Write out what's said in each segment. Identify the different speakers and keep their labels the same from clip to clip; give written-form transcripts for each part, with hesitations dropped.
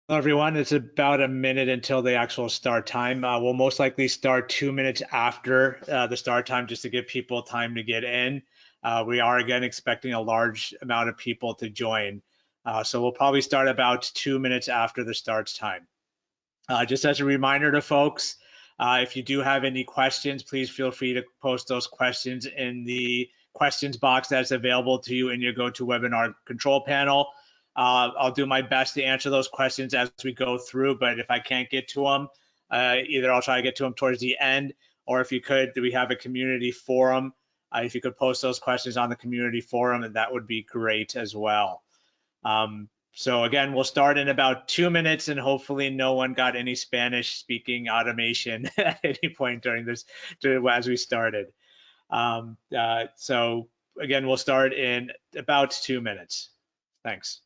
Speaker 1: Hello, everyone. It's about a minute until the actual start time. We'll most likely start 2 minutes after the start time just to give people time to get in. We are again expecting a large amount of people to join. So we'll probably start about 2 minutes after the start time. Just as a reminder to folks, if you do have any questions, please feel free to post those questions in the questions box that's available to you in your GoToWebinar control panel. I'll do my best to answer those questions as we go through, but if I can't get to them, either I'll try to get to them towards the end, or if you could, we have a community forum. If you could post those questions on the community forum, that would be great as well. So again, we'll start in about 2 minutes, and hopefully no one got any Spanish speaking automation at any point during this, as we started. So again, we'll start in about 2 minutes. Thanks.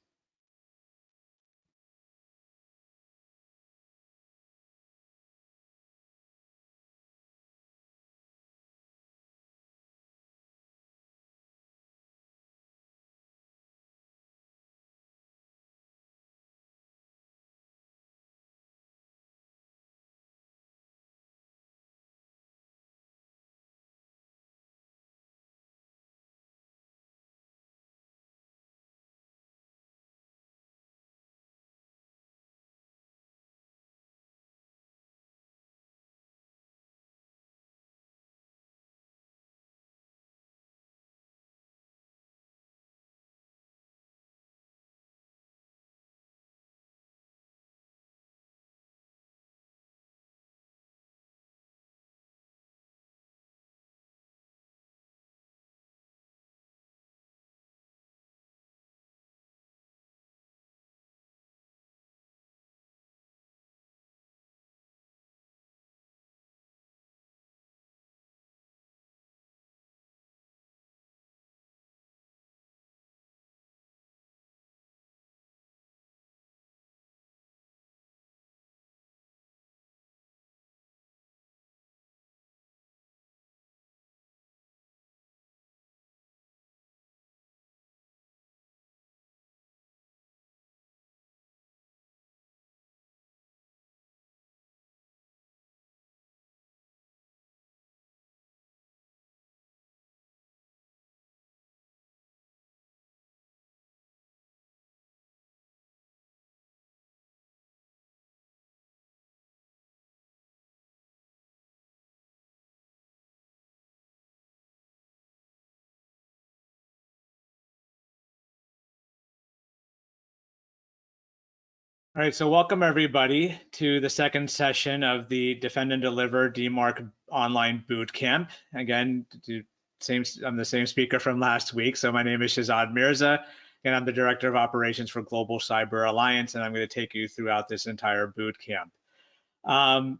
Speaker 1: All right, so welcome everybody to the second session of the Defend and Deliver DMARC online bootcamp. Again, I'm the same speaker from last week. So my name is Shahzad Mirza, and I'm the Director of Operations for Global Cyber Alliance, and I'm going to take you throughout this entire bootcamp.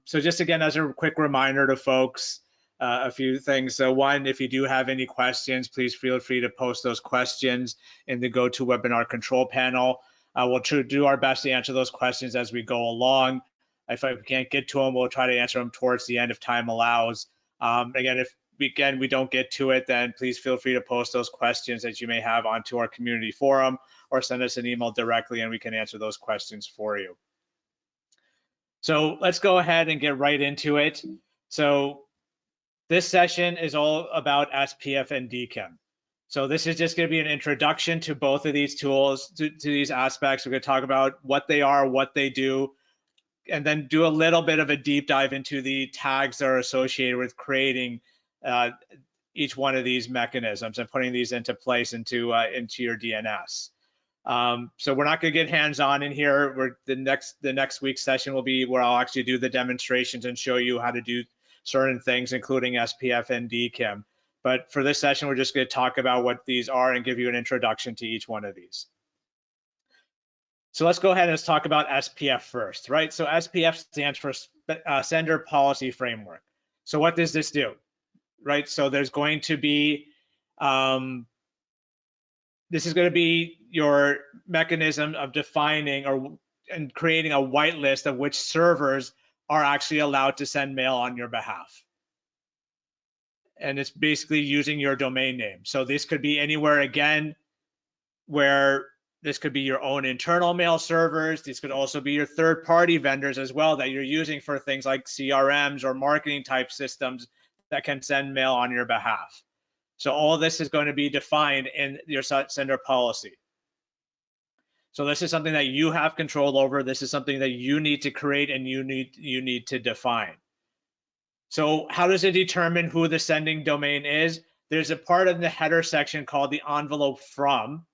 Speaker 1: So just again, as a quick reminder to folks, a few things. So one, if you do have any questions, please feel free to post those questions in the GoToWebinar control panel. We'll do our best to answer those questions as we go along. If I can't get to them, we'll try to answer them towards the end if time allows. Again, if we don't get to it, then please feel free to post those questions that you may have onto our community forum or send us an email directly and we can answer those questions for you. So let's go ahead and get right into it. So this session is all about SPF and DKIM. So this is just going to be an introduction to both of these tools, to these aspects. We're going to talk about what they are, what they do, and then do a little bit of a deep dive into the tags that are associated with creating each one of these mechanisms and putting these into place into your DNS. So we're not going to get hands-on in here. The next week's session will be where I'll actually do the demonstrations and show you how to do certain things, including SPF and DKIM. But for this session, we're just going to talk about what these are and give you an introduction to each one of these. So let's go ahead and let's talk about SPF first, right? So SPF stands for Sender Policy Framework. So what does this do, right? So there's going to be this is going to be your mechanism of defining and creating a whitelist of which servers are actually allowed to send mail on your behalf. And it's basically using your domain name. So this could be anywhere, again, where This could be your own internal mail servers. These could also be your third-party vendors as well that you're using for things like CRMs or marketing type systems that can send mail on your behalf. So all of this is going to be defined in your sender policy. So this is something that you have control over. This is something that you need to create and you need to define. So how does it determine who the sending domain is? There's a part in the header section called the envelope from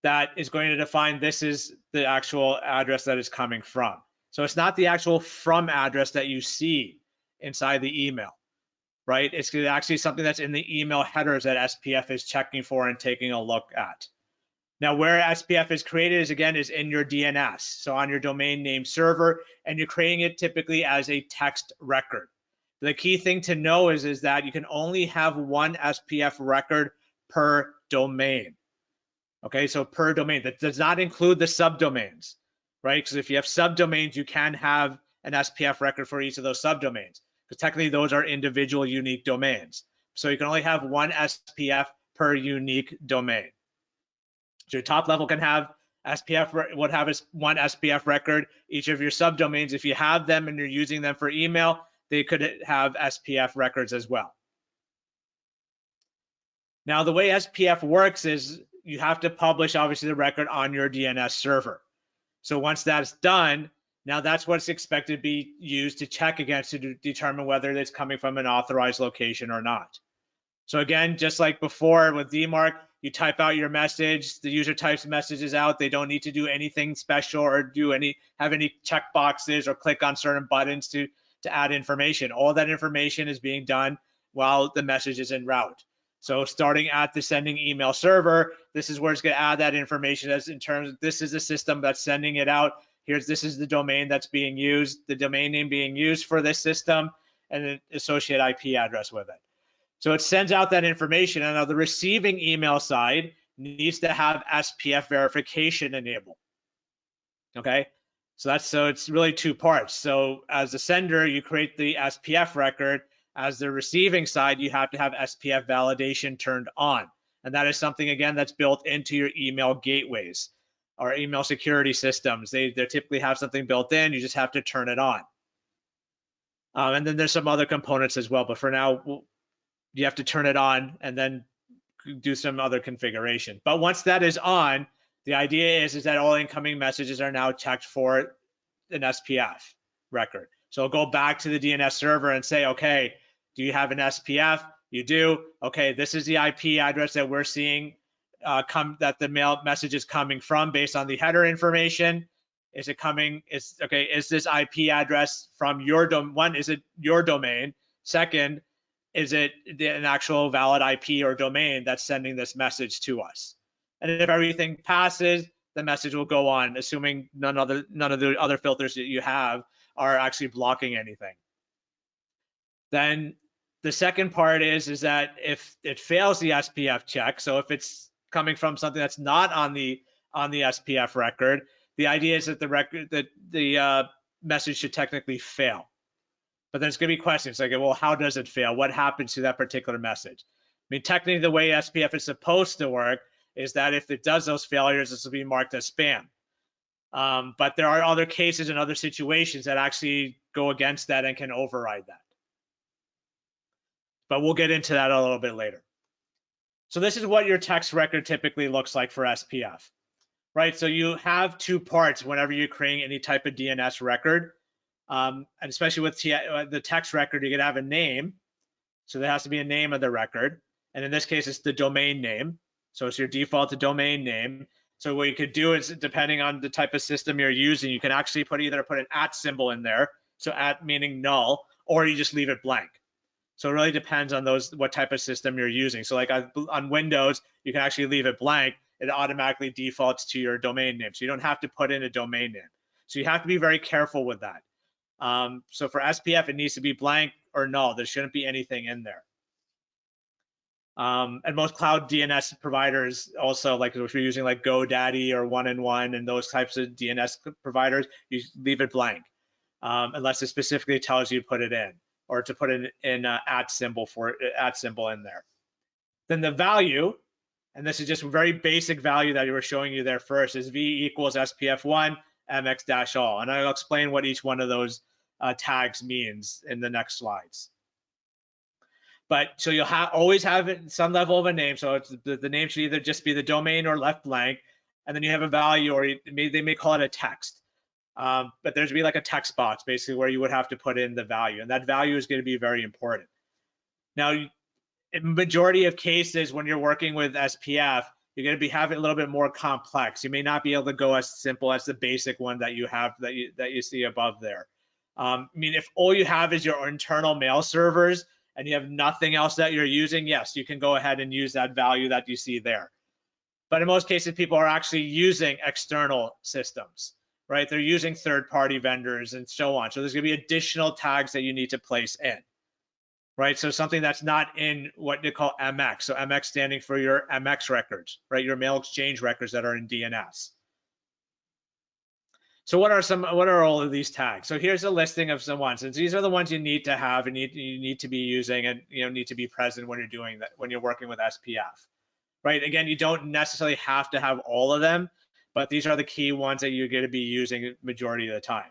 Speaker 1: that is going to define this is the actual address that is coming from. So it's not the actual from address that you see inside the email, right? It's actually something that's in the email headers that SPF is checking for and taking a look at. Now, where SPF is created is in your DNS, so on your domain name server, and you're creating it typically as a text record. The key thing to know is that you can only have one SPF record per domain. Okay, so per domain. That does not include the subdomains, right? Because if you have subdomains, you can have an SPF record for each of those subdomains, because technically those are individual unique domains. So you can only have one SPF per unique domain. So your top level can have SPF, would have one SPF record. Each of your subdomains, if you have them and you're using them for email, they could have SPF records as well. Now, the way SPF works is you have to publish, obviously, the record on your DNS server. So once that's done, now that's what's expected to be used to check against to determine whether it's coming from an authorized location or not. So again, just like before with DMARC, you type out your message, the user types messages out. They don't need to do anything special or have any check boxes or click on certain buttons to add information. All that information is being done while the message is en route. So starting at the sending email server, this is where it's going to add that information as in terms of this is the system that's sending it out. This is the domain that's being used, the domain name being used for this system, and an associated IP address with it. So it sends out that information, and now the receiving email side needs to have SPF verification enabled. Okay, so it's really two parts. So as the sender, you create the SPF record. As the receiving side, you have to have SPF validation turned on. And that is something, again, that's built into your email gateways or email security systems. They typically have something built in. You just have to turn it on. And then there's some other components as well. But for now, you have to turn it on and then do some other configuration. But once that is on, the idea is that all incoming messages are now checked for an SPF record. So I'll go back to the DNS server and say, okay, do you have an SPF? You do. Okay, this is the IP address that we're seeing that the mail message is coming from based on the header information. Is it coming? Is this IP address from your domain? One, is it your domain? Second, is it an actual valid IP or domain that's sending this message to us? And if everything passes, the message will go on, assuming none of the other filters that you have are actually blocking anything. Then the second part is that if it fails the SPF check, so if it's coming from something that's not on the SPF record, the idea is that the message should technically fail. But there's going to be questions like, well, how does it fail? What happens to that particular message? I mean, technically, the way SPF is supposed to work is that if it does those failures, this will be marked as spam. But there are other cases and other situations that actually go against that and can override that. But we'll get into that a little bit later. So this is what your text record typically looks like for SPF, right? So you have two parts whenever you're creating any type of DNS record. And especially with the text record, you're going to have a name. So there has to be a name of the record. And in this case, it's the domain name. So it's your default domain name. So what you could do is, depending on the type of system you're using, you can actually either put an @ symbol in there. So @ meaning null, or you just leave it blank. So it really depends on what type of system you're using. So like on Windows, you can actually leave it blank. It automatically defaults to your domain name. So you don't have to put in a domain name. So you have to be very careful with that. So for SPF, it needs to be blank or null. There shouldn't be anything in there. And most cloud DNS providers also, like if you're using like GoDaddy or 1&1 and those types of DNS providers, you leave it blank unless it specifically tells you to put it in, or to put in @ symbol in there. Then the value And this is just a very basic value that we were showing you there first, is V equals SPF1 MX-all. And I'll explain what each one of those tags means in the next slides. But so you'll always have some level of a name. So it's, the name should either just be the domain or left blank. And then you have a value, or they may call it a text. But there's be like a text box basically where you would have to put in the value. And that value is going to be very important. Now, in majority of cases, when you're working with SPF, you're going to be having a little bit more complex. You may not be able to go as simple as the basic one that you have that you see above there. I mean, if all you have is your internal mail servers and you have nothing else that you're using, yes, you can go ahead and use that value that you see there. But in most cases, people are actually using external systems, right? They're using third-party vendors and so on. So there's going to be additional tags that you need to place in. Right, so something that's not in what they call MX. So MX standing for your MX records, right? Your mail exchange records that are in DNS. So what are all of these tags? So here's a listing of some ones, and these are the ones you need to have and you need to be using and need to be present when you're doing that, when you're working with SPF. Right? Again, you don't necessarily have to have all of them, but these are the key ones that you're going to be using majority of the time.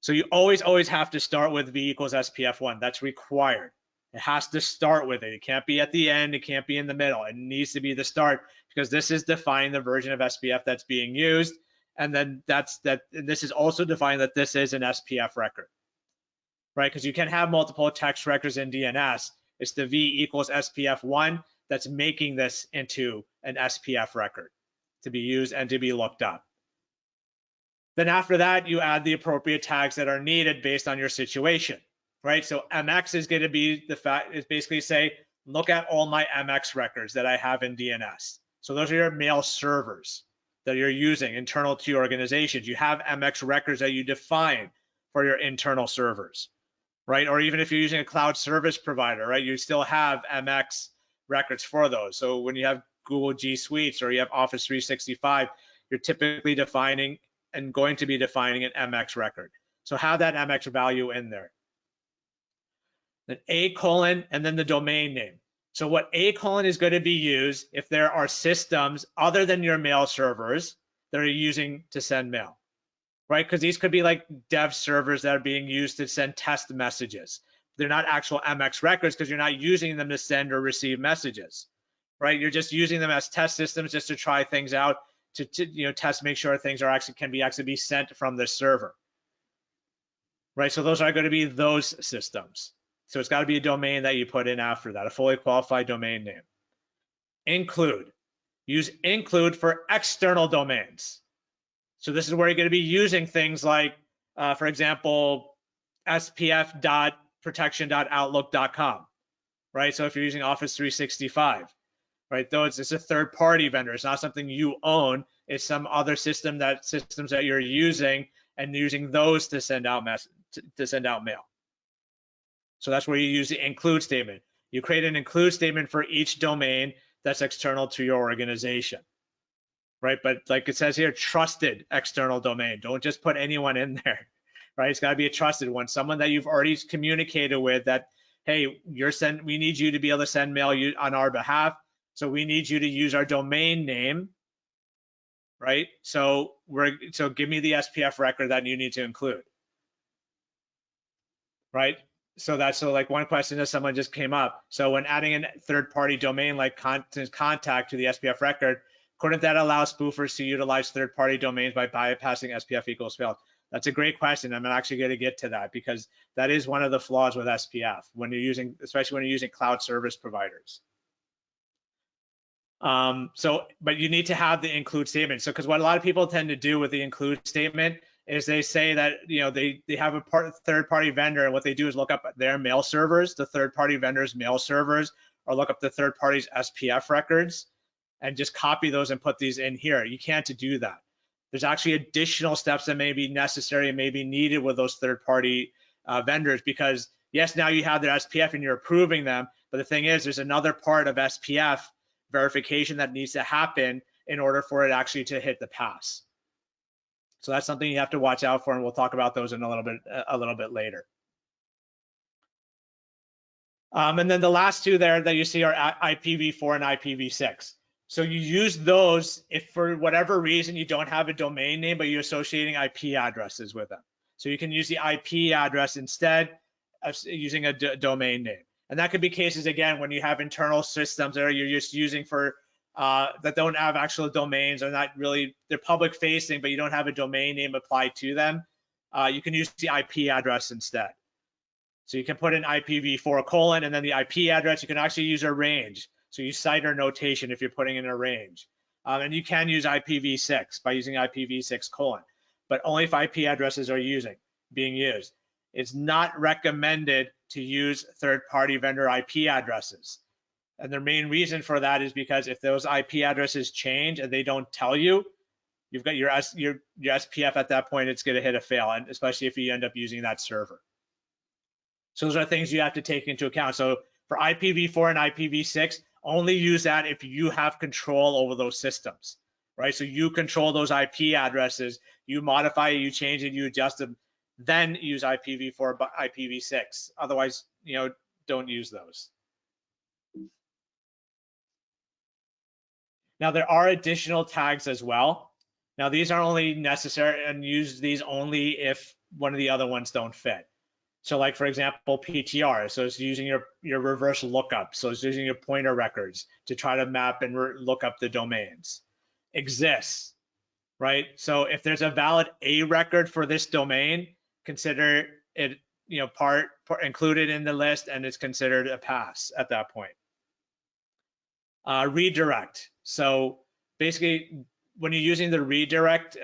Speaker 1: So you always have to start with V equals SPF1. That's required. It has to start with it. It can't be at the end. It can't be in the middle. It needs to be the start, because this is defining the version of SPF that's being used. And then this is also defining that this is an SPF record, right? Because you can have multiple text records in DNS. It's the V equals SPF1 that's making this into an SPF record to be used and to be looked up. Then after that, you add the appropriate tags that are needed based on your situation. Right, so MX is going to be basically say, look at all my MX records that I have in DNS. So those are your mail servers that you're using internal to your organizations. You have MX records that you define for your internal servers, right? Or even if you're using a cloud service provider, right, you still have MX records for those. So when you have Google G Suites or you have Office 365, you're typically defining and going to be defining an MX record. So have that MX value in there. Then A:, and then the domain name. So what A: is going to be used if there are systems other than your mail servers that are using to send mail, right? Because these could be like dev servers that are being used to send test messages. They're not actual MX records because you're not using them to send or receive messages, right? You're just using them as test systems just to try things out, to test, make sure things are can be sent from the server, right? So those are going to be those systems. So it's got to be a domain that you put in after that, a fully qualified domain name. Include. Use include for external domains. So this is where you're going to be using things like, for example, spf.protection.outlook.com, right? So if you're using Office 365, right? Though it's a third-party vendor, it's not something you own. It's some other systems that you're using and using those to send out mail. So that's where you use the include statement. You create an include statement for each domain that's external to your organization, right? But like it says here, trusted external domain. Don't just put anyone in there, right? It's got to be a trusted one, someone that you've already communicated with that, hey, we need you to be able to send mail on our behalf. So we need you to use our domain name, right? So give me the SPF record that you need to include, right? So like one question that someone just came up. So when adding a third-party domain like contact to the SPF record, couldn't that allow spoofers to utilize third-party domains by bypassing SPF equals failed? That's a great question. I'm actually going to get to that because that is one of the flaws with SPF especially when you're using cloud service providers. But you need to have the include statement. So because what a lot of people tend to do with the include statement is they say that they have a third-party vendor, and what they do is look up their mail servers, the third-party vendor's mail servers, or look up the third party's SPF records and just copy those and put these in here. You can't do that. There's actually additional steps that may be necessary and may be needed with those third-party vendors, because yes, now you have their SPF and you're approving them, but the thing is there's another part of SPF verification that needs to happen in order for it actually to hit the pass. So that's something you have to watch out for, and we'll talk about those in a little bit later. And then the last two there that you see are IPv4 and IPv6. So you use those if for whatever reason you don't have a domain name, but you're associating IP addresses with them. So you can use the IP address instead of using a domain name. And that could be cases, again, when you have internal systems that you're just using for that don't have actual domains, or not really, they're public facing, but you don't have a domain name applied to them. You can use the IP address instead. So you can put in IPv4 : and then the IP address. You can actually use a range. So you CIDR notation if you're putting in a range. And you can use IPv6 by using IPv6 : but only if IP addresses are being used. It's not recommended to use third-party vendor IP addresses. And the main reason for that is because if those IP addresses change and they don't tell you, you've got your SPF at that point, it's going to hit a fail, and especially if you end up using that server. So those are things you have to take into account. So for IPv4 and IPv6, only use that if you have control over those systems, right? So you control those IP addresses, you modify it, you change it, you adjust them, then use IPv4, but IPv6. Otherwise, don't use those. Now there are additional tags as well. Now these are only necessary, and use these only if one of the other ones don't fit. So like, for example, PTR, so it's using your reverse lookup. So it's using your pointer records to try to map and look up the domains. Exists, right? So if there's a valid A record for this domain, consider it part included in the list, and it's considered a pass at that point. Redirect. So basically, when you're using the redirect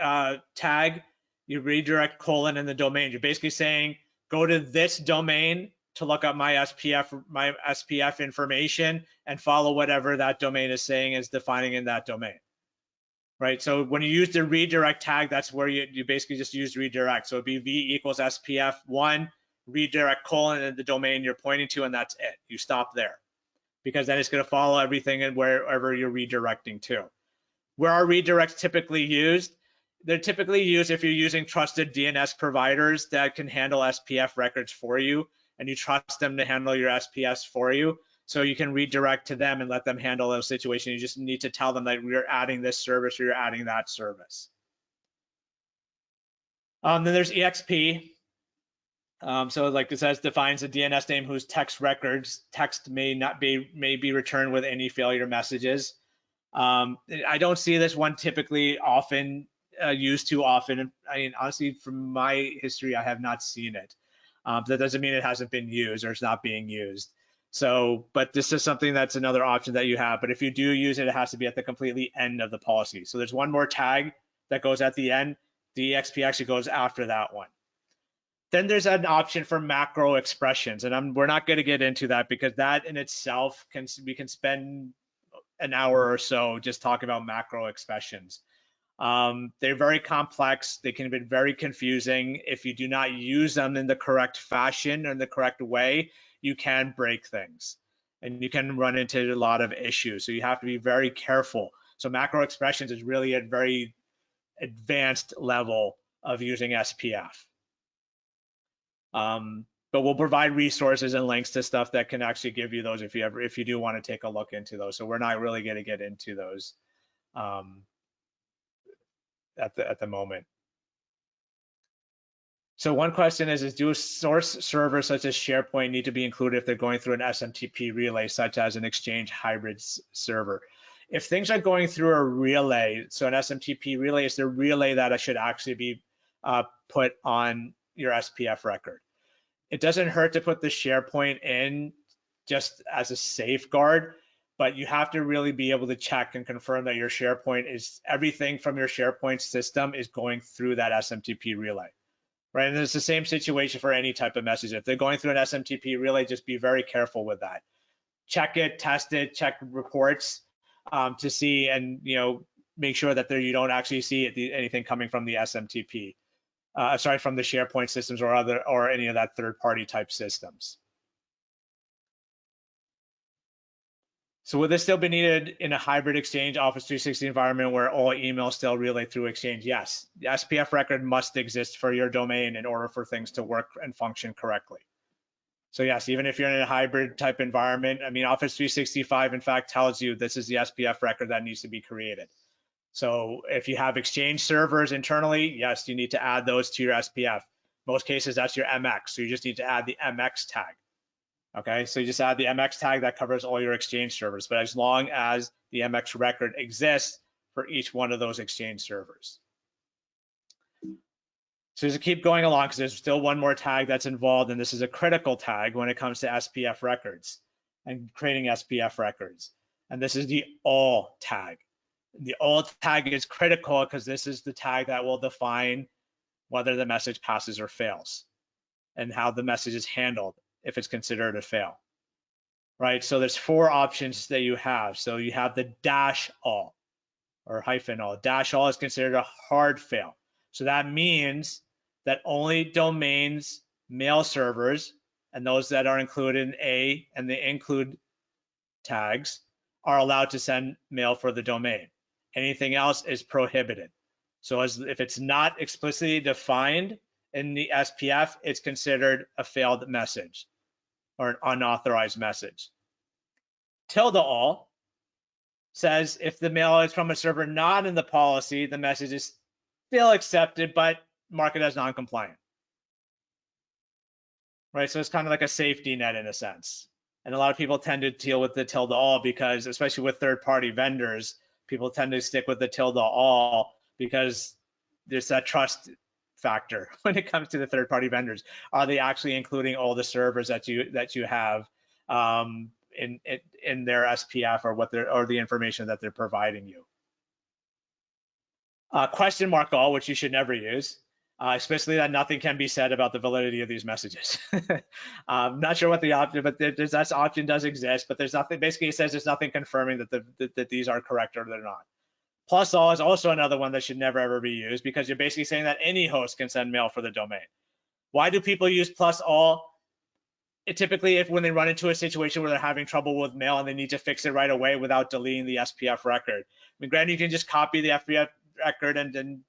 Speaker 1: tag, you redirect : in the domain. You're basically saying, go to this domain to look up my SPF information and follow whatever that domain is saying is defining in that domain, right? So when you use the redirect tag, that's where you basically just use redirect. So it'd be v = SPF1 redirect : and the domain you're pointing to, and that's it. You stop there, because then it's going to follow everything and wherever you're redirecting to. Where are redirects typically used? They're typically used if you're using trusted DNS providers that can handle SPF records for you, and you trust them to handle your SPFs for you. So you can redirect to them and let them handle those situations. You just need to tell them that we're adding this service or you're adding that service. Then there's EXP. So like it says, defines a DNS name whose text may be returned with any failure messages. I don't see this one typically used too often. I mean, honestly, from my history, I have not seen it. That doesn't mean it hasn't been used or it's not being used. So, but this is something that's another option that you have. But if you do use it, it has to be at the completely end of the policy. So there's one more tag that goes at the end. The EXP actually goes after that one. Then there's an option for macro expressions, and we're not going to get into that because that in itself we can spend an hour or so just talking about macro expressions. They're very complex. They can be very confusing. If you do not use them in the correct fashion or in the correct way, you can break things and you can run into a lot of issues. So you have to be very careful. So macro expressions is really a very advanced level of using SPF. But we'll provide resources and links to stuff that can actually give you those if you do want to take a look into those. So we're not really going to get into those at the moment. So one question is do source servers such as SharePoint need to be included if they're going through an SMTP relay, such as an Exchange hybrid server? If things are going through a relay, so an SMTP relay is the relay that should actually be put on your SPF record. It doesn't hurt to put the SharePoint in just as a safeguard, but you have to really be able to check and confirm that your SharePoint is, everything from your SharePoint system is going through that SMTP relay, right? And it's the same situation for any type of message. If they're going through an SMTP relay, just be very careful with that. Check it, test it, check reports to see, and make sure that you don't actually see anything coming from the SMTP. From the SharePoint systems or any of that third-party type systems. So would this still be needed in a hybrid Exchange Office 360 environment where all emails still relay through Exchange? Yes, the SPF record must exist for your domain in order for things to work and function correctly. So yes, even if you're in a hybrid type environment, I mean, Office 365 in fact tells you this is the SPF record that needs to be created. So if you have Exchange servers internally, yes, you need to add those to your SPF. Most cases, that's your MX. So you just need to add the MX tag. Okay, so you just add the MX tag that covers all your Exchange servers, but as long as the MX record exists for each one of those Exchange servers. So just keep going along because there's still one more tag that's involved, and this is a critical tag when it comes to SPF records and creating SPF records. And this is the all tag. The all tag is critical because this is the tag that will define whether the message passes or fails and how the message is handled if it's considered a fail. Right, so there's 4 options that you have. So you have the dash all or hyphen all. Dash all is considered a hard fail. So that means that only domains, mail servers, and those that are included in A and the include tags are allowed to send mail for the domain. Anything else is prohibited. So if it's not explicitly defined in the SPF, it's considered a failed message or an unauthorized message. Tilde all says if the mail is from a server not in the policy, the message is still accepted, but mark it as non-compliant. Right, so it's kind of like a safety net in a sense. And a lot of people tend to deal with the tilde all because, especially with third-party vendors, people tend to stick with the tilde all because there's that trust factor when it comes to the third-party vendors. Are they actually including all the servers that you have in their SPF or the information that they're providing you? Question mark all, which you should never use. Especially that nothing can be said about the validity of these messages. Not sure what the option, but that option does exist, but there's nothing, basically it says there's nothing confirming that these are correct or they're not. Plus all is also another one that should never ever be used because you're basically saying that any host can send mail for the domain. Why do people use plus all? Typically, when they run into a situation where they're having trouble with mail and they need to fix it right away without deleting the SPF record. I mean, granted, you can just copy the SPF record and then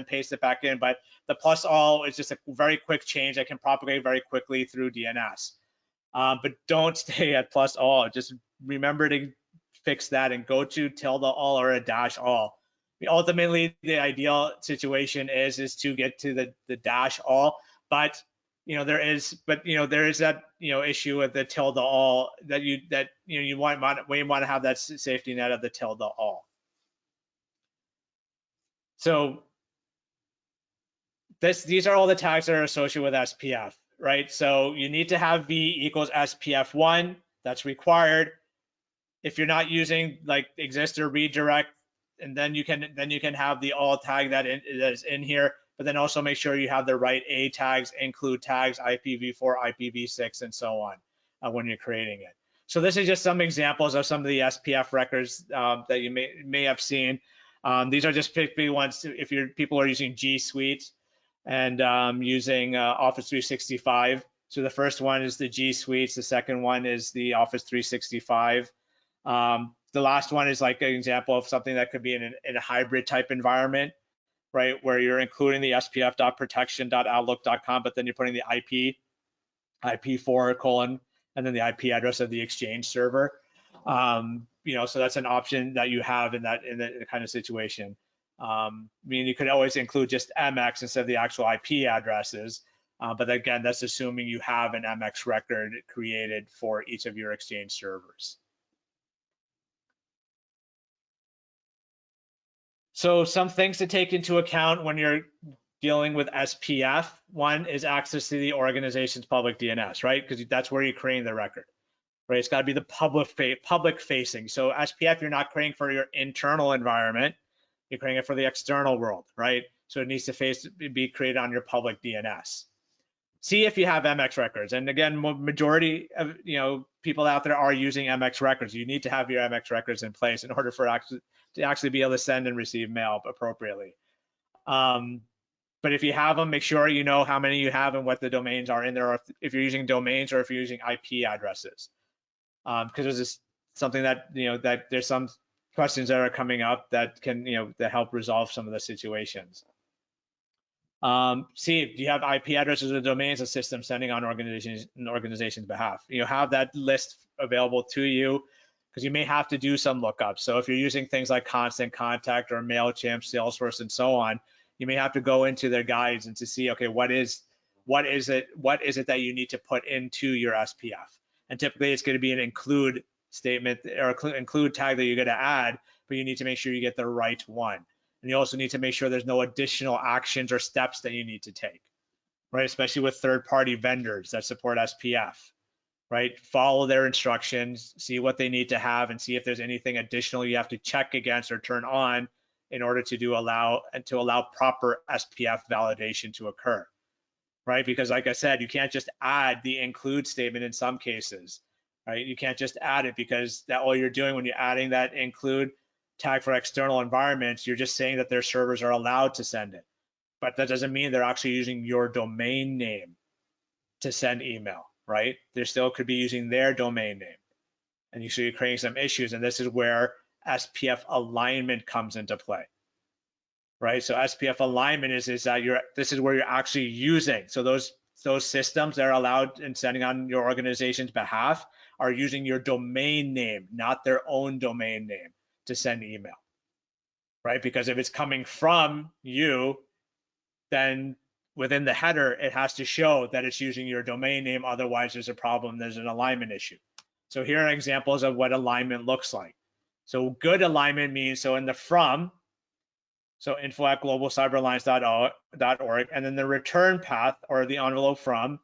Speaker 1: paste it back in, but the plus all is just a very quick change that can propagate very quickly through DNS. But don't stay at plus all. Just remember to fix that and go to tilde all or a dash all. I mean, ultimately, the ideal situation is to get to the dash all, but there is that issue with the tilde all that you want to have that safety net of the tilde all. So these are all the tags that are associated with SPF, right? So you need to have V equals SPF1. That's required. If you're not using like exist or redirect, and then you can have the all tag that is in here, but then also make sure you have the right A tags, include tags, IPv4, IPv6, and so on when you're creating it. So this is just some examples of some of the SPF records that you may have seen. These are just typically ones if people are using G Suite and using Office 365. So the first one is the G Suites. The second one is the Office 365. The last one is like an example of something that could be in a hybrid type environment, right? Where you're including the spf.protection.outlook.com, but then you're putting the IP4 : and then the IP address of the Exchange server. So that's an option that you have in that kind of situation. I mean, you could always include just MX instead of the actual IP addresses, but again, that's assuming you have an MX record created for each of your Exchange servers. So some things to take into account when you're dealing with SPF. One is access to the organization's public DNS, right? Because that's where you're creating the record, right? It's got to be the public facing. So SPF, you're not creating for your internal environment. You're creating it for the external world, right? So it needs to be created on your public DNS. See if you have MX records. And again, majority of people out there are using MX records. You need to have your MX records in place in order for to actually be able to send and receive mail appropriately. But if you have them, make sure you know how many you have and what the domains are in there, or if you're using domains or if you're using IP addresses. Because there's just something that that there's some questions that are coming up that can that help resolve some of the situations. See, do you have IP addresses or domains of systems sending on organization's behalf? You have that list available to you because you may have to do some lookups. So if you're using things like Constant Contact or MailChimp, Salesforce, and so on, you may have to go into their guides and to see, okay, what is it that you need to put into your SPF? And typically it's going to be an include statement or include tag that you're going to add, but you need to make sure you get the right one. And you also need to make sure there's no additional actions or steps that you need to take, right? Especially with third-party vendors that support SPF, right? Follow their instructions, see what they need to have, and see if there's anything additional you have to check against or turn on in order to allow proper SPF validation to occur, right? Because like I said, you can't just add the include statement in some cases, right? You can't just add it because all you're doing when you're adding that include tag for external environments, you're just saying that their servers are allowed to send it. But that doesn't mean they're actually using your domain name to send email, right? They still could be using their domain name. And so you're creating some issues. And this is where SPF alignment comes into play, right? So SPF alignment is that this is where you're actually using. So those systems that are allowed in sending on your organization's behalf are using your domain name, not their own domain name, to send email, right? Because if it's coming from you, then within the header, it has to show that it's using your domain name. Otherwise, there's a problem. There's an alignment issue. So here are examples of what alignment looks like. So good alignment means, so in the from, so info@globalcyberalliance.org, and then the return path or the envelope from,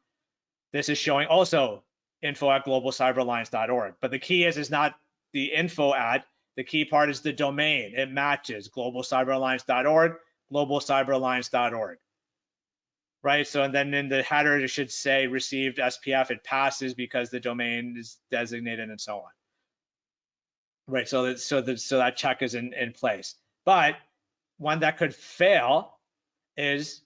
Speaker 1: this is showing also info@globalcyberalliance.org. But the key is not the info at, the key part is the domain. It matches globalcyberalliance.org, globalcyberalliance.org, right? So and then in the header, it should say received SPF. It passes because the domain is designated and so on, right? So that check is in place. But one that could fail is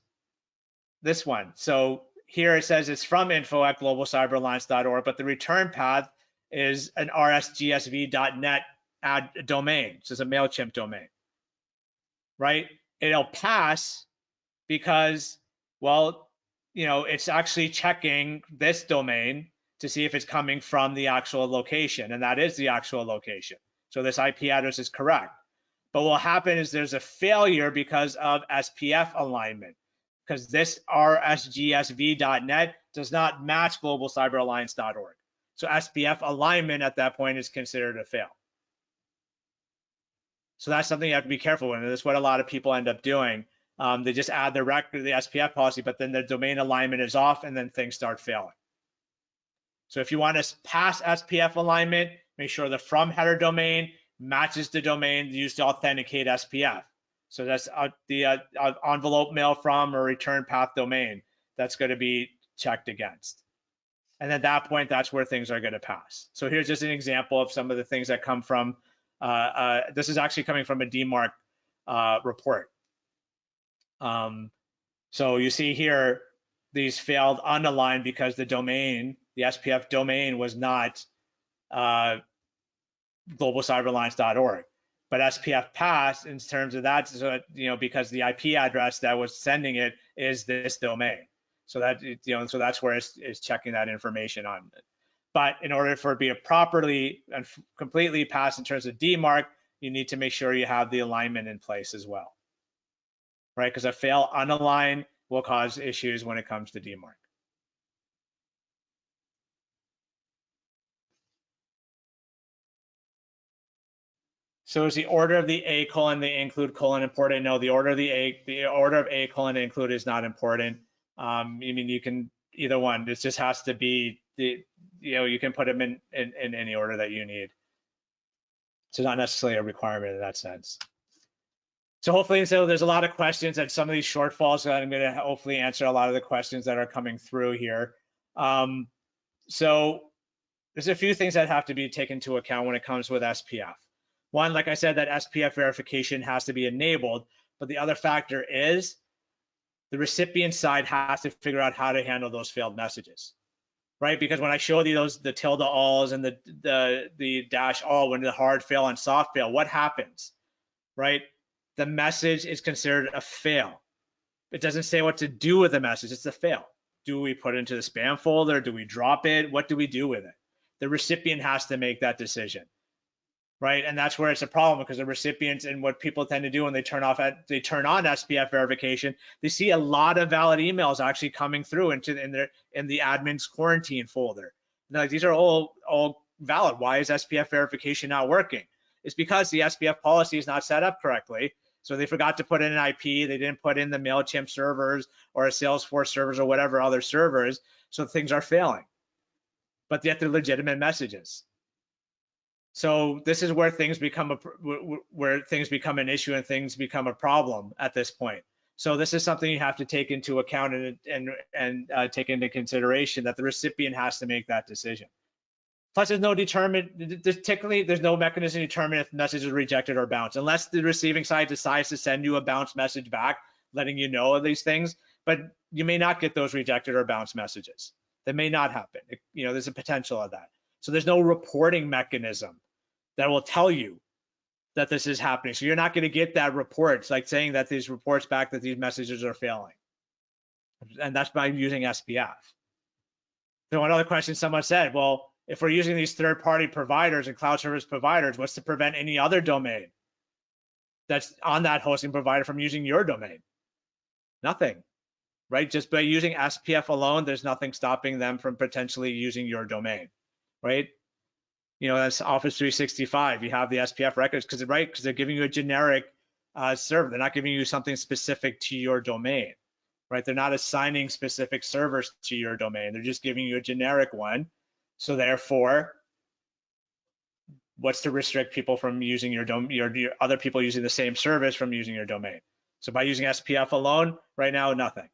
Speaker 1: this one. So here it says it's from info@globalcyberalliance.org, but the return path is an rsgsv.net ad domain. So it's a MailChimp domain, right? It'll pass because, well, it's actually checking this domain to see if it's coming from the actual location, and that is the actual location. So this IP address is correct. But what will happen is there's a failure because of SPF alignment, because this rsgsv.net does not match globalcyberalliance.org. So SPF alignment at that point is considered a fail. So that's something you have to be careful with, and that's what a lot of people end up doing. They just add the SPF policy, but then the domain alignment is off, and then things start failing. So if you want to pass SPF alignment, make sure the from header domain matches the domain used to authenticate SPF. So that's the envelope mail from or return path domain that's going to be checked against. And at that point, that's where things are going to pass. So here's just an example of some of the things that come from, this is actually coming from a DMARC report. So you see here, these failed unaligned because the domain, the SPF domain was not globalcyberalliance.org. But SPF passed in terms of that, so, because the IP address that was sending it is this domain. So that, so that's where it's checking that information on it. But in order for it to be properly and completely passed in terms of DMARC, you need to make sure you have the alignment in place as well, right? Because a fail unaligned will cause issues when it comes to DMARC. So is the order of the A colon, the include colon important? No, the order of order of A colon to include is not important. I mean, you can either one. It just has to be you can put them in any order that you need. So not necessarily a requirement in that sense. So hopefully, there's a lot of questions and some of these shortfalls that I'm going to hopefully answer a lot of the questions that are coming through here. So there's a few things that have to be taken into account when it comes with SPF. One, like I said, that SPF verification has to be enabled, but the other factor is the recipient side has to figure out how to handle those failed messages, right? Because when I showed you the tilde alls and the dash all, when the hard fail and soft fail, what happens, right? The message is considered a fail. It doesn't say what to do with the message. It's a fail. Do we put it into the spam folder? Do we drop it? What do we do with it? The recipient has to make that decision, right? And that's where it's a problem, because the recipients, and what people tend to do when they turn on SPF verification, they see a lot of valid emails actually coming through in the admin's quarantine folder. And like, these are all valid. Why is SPF verification not working? It's because the SPF policy is not set up correctly. So they forgot to put in an IP. They didn't put in the MailChimp servers or a Salesforce servers or whatever other servers. So things are failing, but yet they're legitimate messages. So this is where things become an issue and things become a problem at this point. So this is something you have to take into account and take into consideration, that the recipient has to make that decision. Plus, there's no mechanism to determine if the message is rejected or bounced, unless the receiving side decides to send you a bounce message back, letting you know of these things. But you may not get those rejected or bounced messages. That may not happen. There's a potential of that. So there's no reporting mechanism that will tell you that this is happening. So you're not going to get that reports, like saying that these reports back that these messages are failing. And that's by using SPF. So one other question someone said, well, if we're using these third-party providers and cloud service providers, what's to prevent any other domain that's on that hosting provider from using your domain? Nothing, right? Just by using SPF alone, there's nothing stopping them from potentially using your domain, right? That's Office 365. You have the SPF records because they're giving you a generic server. They're not giving you something specific to your domain, right? They're not assigning specific servers to your domain. They're just giving you a generic one. So therefore, what's to restrict people from using your other people using the same service from using your domain? So by using SPF alone, right now, nothing.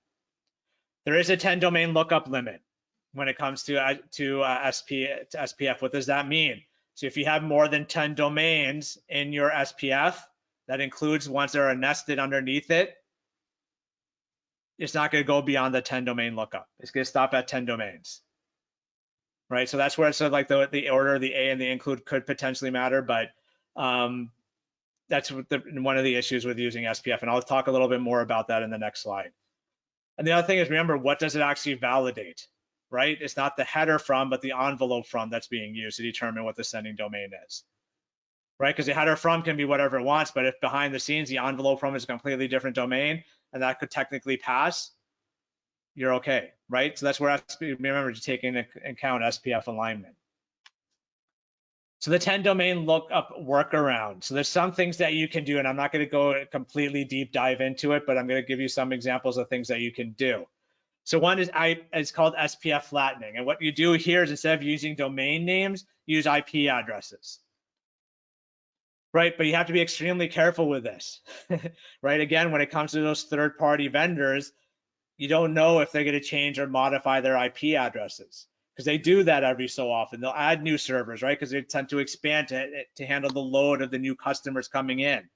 Speaker 1: There is a 10 domain lookup limit when it comes to SPF. What does that mean? So if you have more than 10 domains in your SPF, that includes ones that are nested underneath it, it's not going to go beyond the 10 domain lookup. It's going to stop at 10 domains. Right, so that's where it's like the order, the A and the include could potentially matter, but that's one of the issues with using SPF, and I'll talk a little bit more about that in the next slide. And the other thing is, remember, what does it actually validate, right? It's not the header from, but the envelope from that's being used to determine what the sending domain is, right? Because the header from can be whatever it wants, but if behind the scenes the envelope from is a completely different domain, and that could technically pass, you're okay, right? So that's where remember to take into account SPF alignment. So the 10 domain lookup workaround. So there's some things that you can do, and I'm not going to go completely deep dive into it, but I'm going to give you some examples of things that you can do. So one is it's called SPF flattening, and what you do here is, instead of using domain names, use IP addresses. Right, but you have to be extremely careful with this, right? Again, when it comes to those third-party vendors, you don't know if they're going to change or modify their IP addresses, because they do that every so often. They'll add new servers, right? Because they tend to expand to handle the load of the new customers coming in,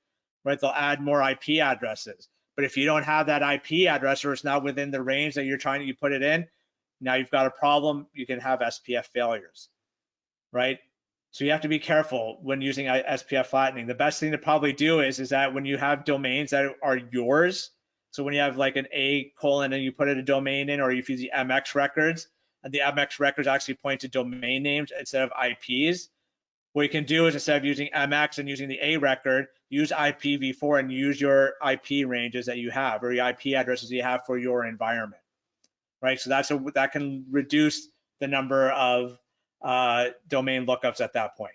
Speaker 1: right? They'll add more IP addresses. But if you don't have that IP address, or it's not within the range that you put it in, now you've got a problem. You can have SPF failures, right? So you have to be careful when using SPF flattening. The best thing to probably do is that when you have domains that are yours, so when you have like an A : and you put it a domain in, or if you use the MX records, and the MX records actually point to domain names instead of IPs, what you can do is, instead of using MX and using the A record, use IPv4 and use your IP ranges that you have, or your IP addresses you have for your environment, right? So that can reduce the number of domain lookups at that point,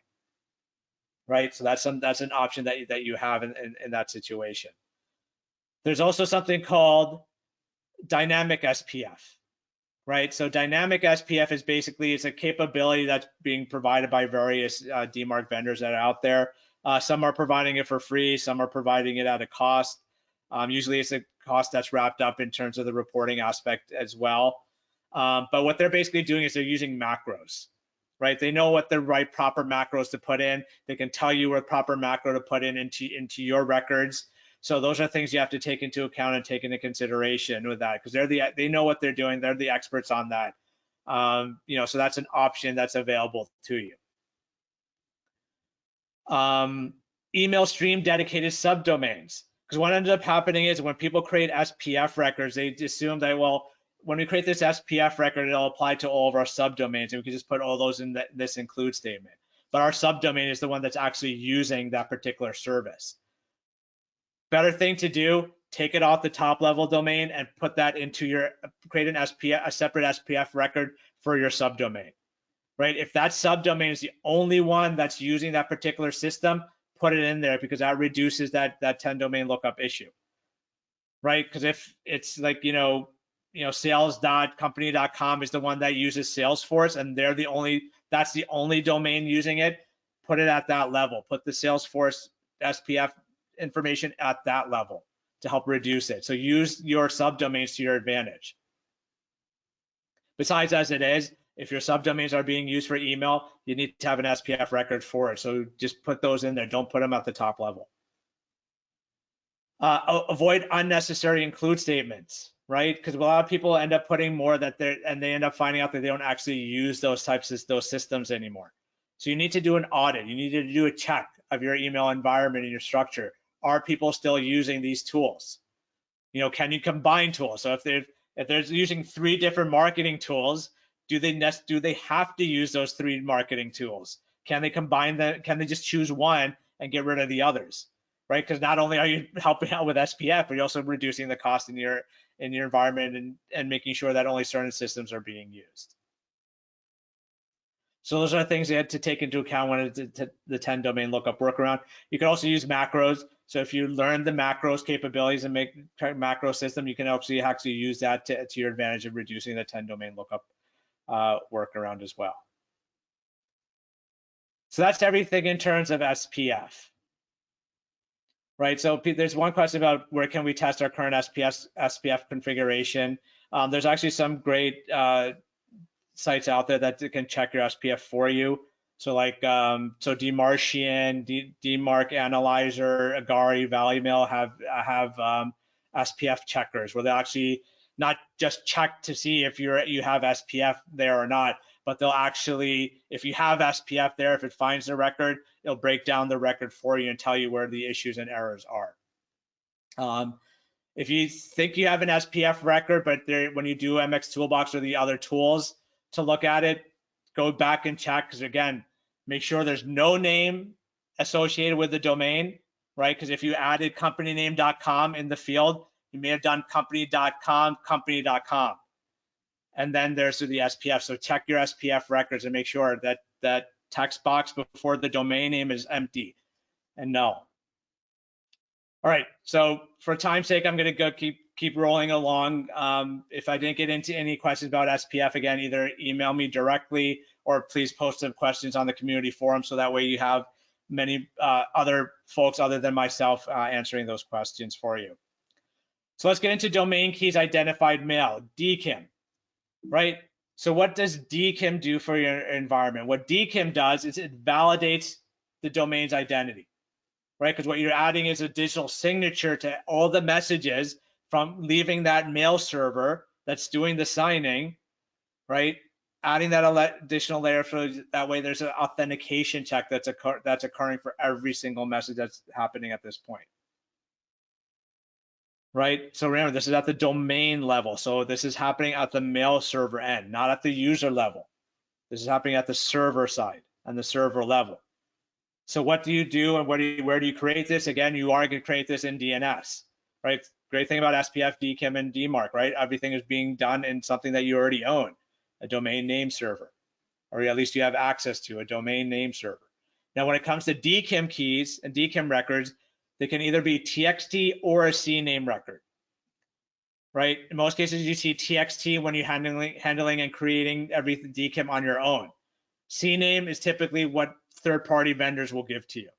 Speaker 1: right? So that's an option that you have in that situation. There's also something called dynamic SPF, right? So dynamic SPF is basically, it's a capability that's being provided by various DMARC vendors that are out there. Some are providing it for free, some are providing it at a cost. Usually it's a cost that's wrapped up in terms of the reporting aspect as well. But what they're basically doing is they're using macros, right? They know what the right proper macros to put in. They can tell you what proper macro to put into your records. So those are things you have to take into account and take into consideration with that, because they know what they're doing. They're the experts on that. So that's an option that's available to you. Email stream dedicated subdomains. Because what ends up happening is when people create SPF records, they assume that, well, when we create this SPF record, it'll apply to all of our subdomains, and we can just put all those in this include statement. But our subdomain is the one that's actually using that particular service. Better thing to do, take it off the top level domain and put that into your, create an SPF, a separate SPF record for your subdomain, right? If that subdomain is the only one that's using that particular system, put it in there, because that reduces that 10 domain lookup issue, right? Because if it's like, sales.company.com is the one that uses Salesforce, and they're the only, that's the only domain using it, put it at that level. Put the Salesforce SPF information at that level to help reduce it. So use your subdomains to your advantage. Besides, as it is, if your subdomains are being used for email, you need to have an SPF record for it. So just put those in there. Don't put them at the top level. Avoid unnecessary include statements, right? Because a lot of people end up putting more and they end up finding out that they don't actually use those systems anymore. So you need to do an audit. You need to do a check of your email environment and your structure. Are people still using these tools? Can you combine tools? So if they're using 3 different marketing tools, do they have to use those 3 marketing tools? Can they combine them? Can they just choose one and get rid of the others, right? Because not only are you helping out with SPF, but you're also reducing the cost in your environment and making sure that only certain systems are being used. So those are things you had to take into account when it's the 10 domain lookup workaround. You can also use macros. So if you learn the macros capabilities and make macro system, you can actually use that to your advantage of reducing the 10 domain lookup workaround as well. So that's everything in terms of SPF, right? So there's one question about where can we test our current SPF configuration. There's actually some great sites out there that can check your SPF for you. So like, DMARC, DMARC Analyzer, Agari, ValueMail have SPF checkers where they'll actually not just check to see if you have SPF there or not, but they'll actually, if you have SPF there, if it finds the record, it'll break down the record for you and tell you where the issues and errors are. If you think you have an SPF record, but when you do MX Toolbox or the other tools to look at it, go back and check, because again, make sure there's no name associated with the domain, right? Because if you added companyname.com in the field, you may have done company.com, company.com. And then there's the SPF. So check your SPF records and make sure that that text box before the domain name is empty and null. All right, so for time's sake, I'm gonna go keep rolling along. If I didn't get into any questions about SPF, again, either email me directly or please post some questions on the community forum, so that way you have many other folks other than myself answering those questions for you. So let's get into domain keys identified mail, DKIM, right? So what does DKIM do for your environment? What DKIM does is it validates the domain's identity, right? Because what you're adding is a digital signature to all the messages from leaving that mail server that's doing the signing, right? Adding that additional layer, for that way there's an authentication check that's occurring for every single message that's happening at this point, right? So remember, this is at the domain level. So this is happening at the mail server end, not at the user level. This is happening at the server side and the server level. So what do you do and where do you create this? Again, you are going to create this in DNS, right? Great thing about SPF, DKIM, and DMARC, right? Everything is being done in something that you already own, a domain name server, or at least you have access to a domain name server. Now, when it comes to DKIM keys and DKIM records, they can either be TXT or a CNAME record, right? In most cases, you see TXT when you're handling and creating everything DKIM on your own. CNAME is typically what third-party vendors will give to you.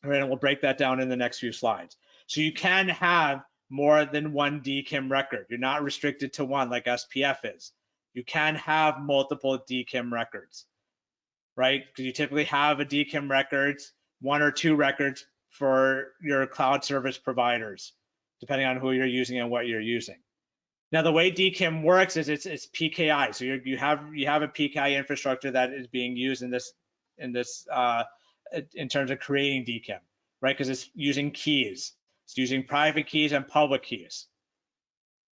Speaker 1: All right, and we'll break that down in the next few slides. So you can have more than one DKIM record. You're not restricted to one like SPF is. You can have multiple DKIM records, right? Because you typically have a DKIM records, 1 or 2 records for your cloud service providers, depending on who you're using and what you're using. Now, the way DKIM works is it's PKI. So you have a PKI infrastructure that is being used in terms of creating DKIM, right? Because it's using keys. It's using private keys and public keys,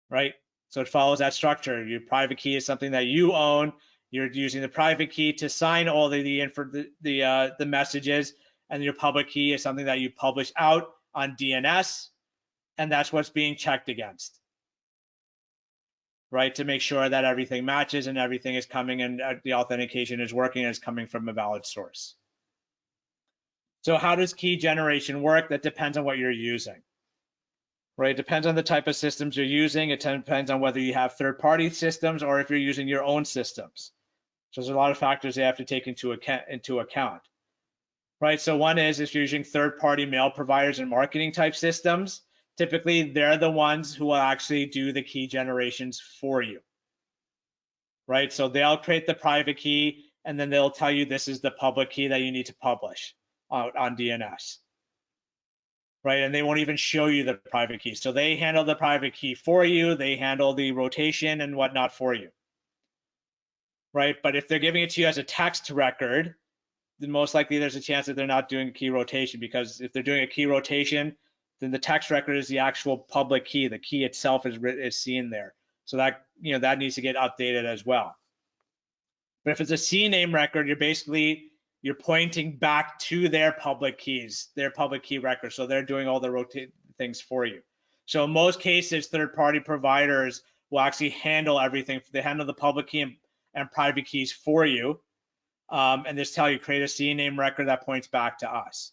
Speaker 1: right? So it follows that structure. Your private key is something that you own. You're using the private key to sign all the messages, and your public key is something that you publish out on DNS, and that's what's being checked against, right? To make sure that everything matches and everything is coming and the authentication is working and is coming from a valid source. So how does key generation work? That depends on what you're using, right? It depends on the type of systems you're using. It depends on whether you have third-party systems or if you're using your own systems. So there's a lot of factors they have to take into account, right? So one is if you're using third-party mail providers and marketing type systems, typically they're the ones who will actually do the key generations for you, right? So they'll create the private key and then they'll tell you this is the public key that you need to publish out on DNS, right? And they won't even show you the private key. So they handle the private key for you. They handle the rotation and whatnot for you, right? But if they're giving it to you as a text record, then most likely there's a chance that they're not doing a key rotation, because if they're doing a key rotation, then the text record is the actual public key. The key itself is seen there. So that, you know, that needs to get updated as well. But if it's a CNAME record, you're pointing back to their public keys, their public key record. So they're doing all the rotate things for you. So in most cases, third-party providers will actually handle everything. They handle the public key and private keys for you, and just tell you create a CNAME record that points back to us.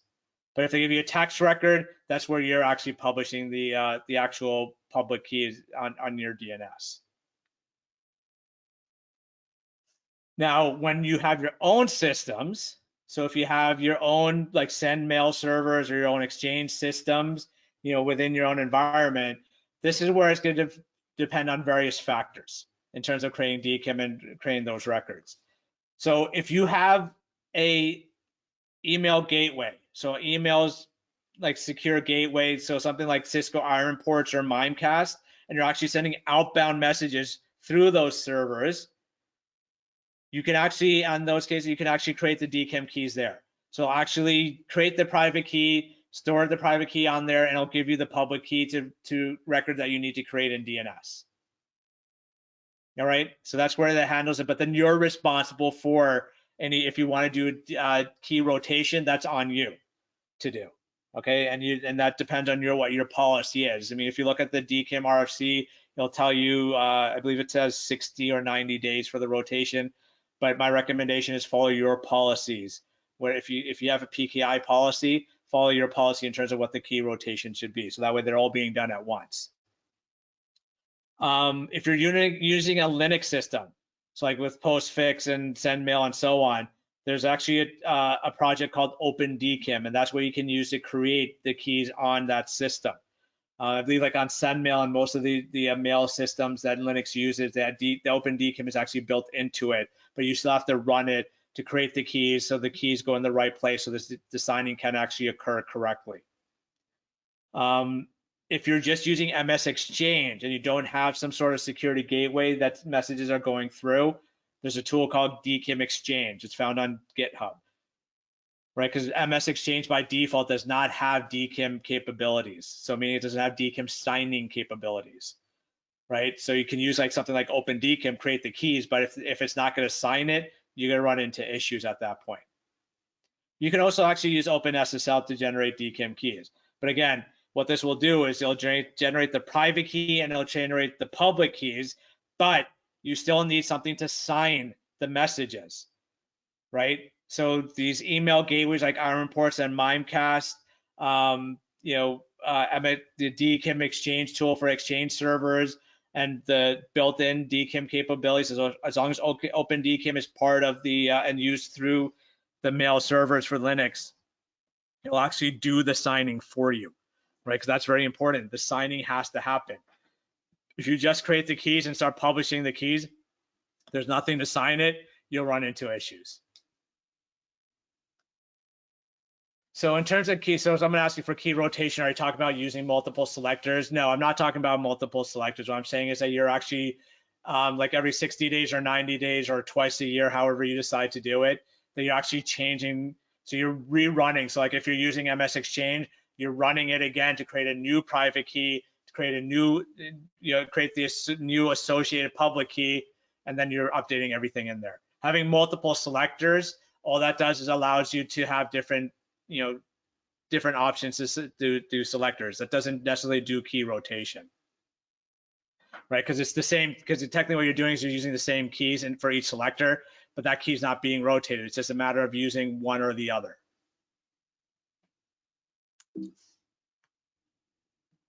Speaker 1: But if they give you a text record, that's where you're actually publishing the actual public keys on your DNS. Now, when you have your own systems, so if you have your own like send mail servers or your own exchange systems, you know, within your own environment, this is where it's going to depend on various factors in terms of creating DKIM and creating those records. So if you have a email gateway, so emails like secure gateway, so something like Cisco Iron Ports or Mimecast, and you're actually sending outbound messages through those servers, you can actually, on those cases, you can actually create the DKIM keys there. So actually create the private key, store the private key on there, and it'll give you the public key to record that you need to create in DNS. All right, so that's where that handles it. But then you're responsible for any, if you want to do key rotation, that's on you to do. Okay, and that depends on what your policy is. I mean, if you look at the DKIM RFC, it'll tell you, I believe it says 60 or 90 days for the rotation. But my recommendation is follow your policies. Where if you have a PKI policy, follow your policy in terms of what the key rotation should be. So that way they're all being done at once. If you're using a Linux system, so like with postfix and sendmail and so on, there's actually a project called Open DKIM, and that's what you can use to create the keys on that system. I believe like on sendmail and most of the mail systems that Linux uses, that the Open DKIM is actually built into it, but you still have to run it to create the keys so the keys go in the right place so the signing can actually occur correctly. If you're just using MS Exchange and you don't have some sort of security gateway that messages are going through, there's a tool called DKIM Exchange. It's found on GitHub, right? Because MS Exchange by default does not have DKIM capabilities. So meaning it doesn't have DKIM signing capabilities, right? So you can use like something like Open DKIM, create the keys, but if it's not going to sign it, you're going to run into issues at that point. You can also actually use OpenSSL to generate DKIM keys. But again, what this will do is it'll generate the private key and it'll generate the public keys, but you still need something to sign the messages, right? So these email gateways like Iron Ports and Mimecast, you know, the DKIM Exchange tool for Exchange servers, and the built-in DKIM capabilities, as long as Open DKIM is part of the and used through the mail servers for Linux, it'll actually do the signing for you, right? Because that's very important. The signing has to happen. If you just create the keys and start publishing the keys, there's nothing to sign it, you'll run into issues. So in terms of keys, so I'm going to ask you for key rotation. Are you talking about using multiple selectors? No, I'm not talking about multiple selectors. What I'm saying is that you're actually like every 60 days or 90 days or twice a year, however you decide to do it, that you're actually changing. So you're rerunning. So like if you're using MS Exchange, you're running it again to create a new private key, to create a new, create this new associated public key, and then you're updating everything in there. Having multiple selectors, all that does is allows you to have different, different options to do selectors. That doesn't necessarily do key rotation, right? Because it's the same, because technically what you're doing is you're using the same keys for each selector, but that key is not being rotated. It's just a matter of using one or the other.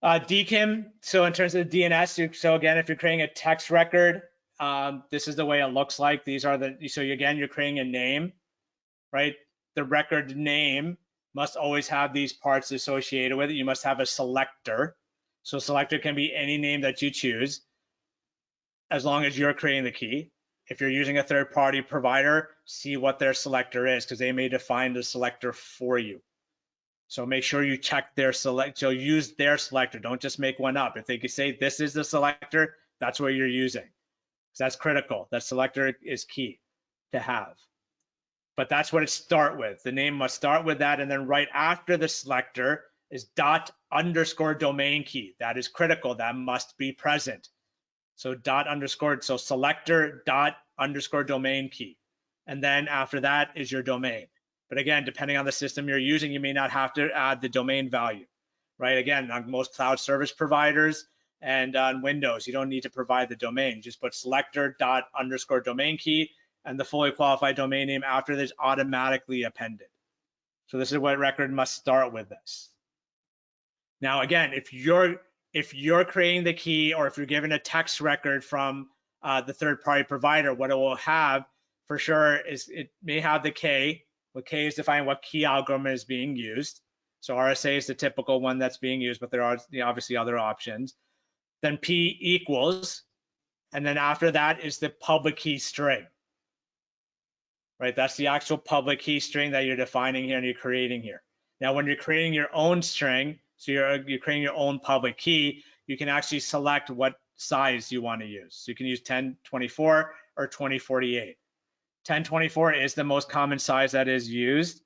Speaker 1: DKIM, so in terms of DNS, so again, if you're creating a text record, this is the way it looks like. These are so again, you're creating a name, right? The record name must always have these parts associated with it. You must have a selector. So selector can be any name that you choose, as long as you're creating the key. If you're using a third-party provider, see what their selector is, because they may define the selector for you. So make sure you check their so use their selector. Don't just make one up. If they could say this is the selector, that's what you're using. So that's critical. That selector is key to have. But that's what it start with. The name must start with that, and then right after the selector is _domain key. That is critical. That must be present. So so selector _domain key. And then after that is your domain. But again, depending on the system you're using, you may not have to add the domain value, right? Again, on most cloud service providers and on Windows, you don't need to provide the domain. You just put selector _domain key, and the fully qualified domain name after this automatically appended. So this is what record must start with this. Now, again, if you're creating the key, or if you're given a text record from the third-party provider, what it will have for sure is it may have the K. What K is defining what key algorithm is being used. So RSA is the typical one that's being used, but there are obviously other options. Then P equals, and then after that is the public key string, right? That's the actual public key string that you're defining here and you're creating here. Now, when you're creating your own string, so you're creating your own public key, you can actually select what size you want to use. So you can use 1024 or 2048. 1024 is the most common size that is used.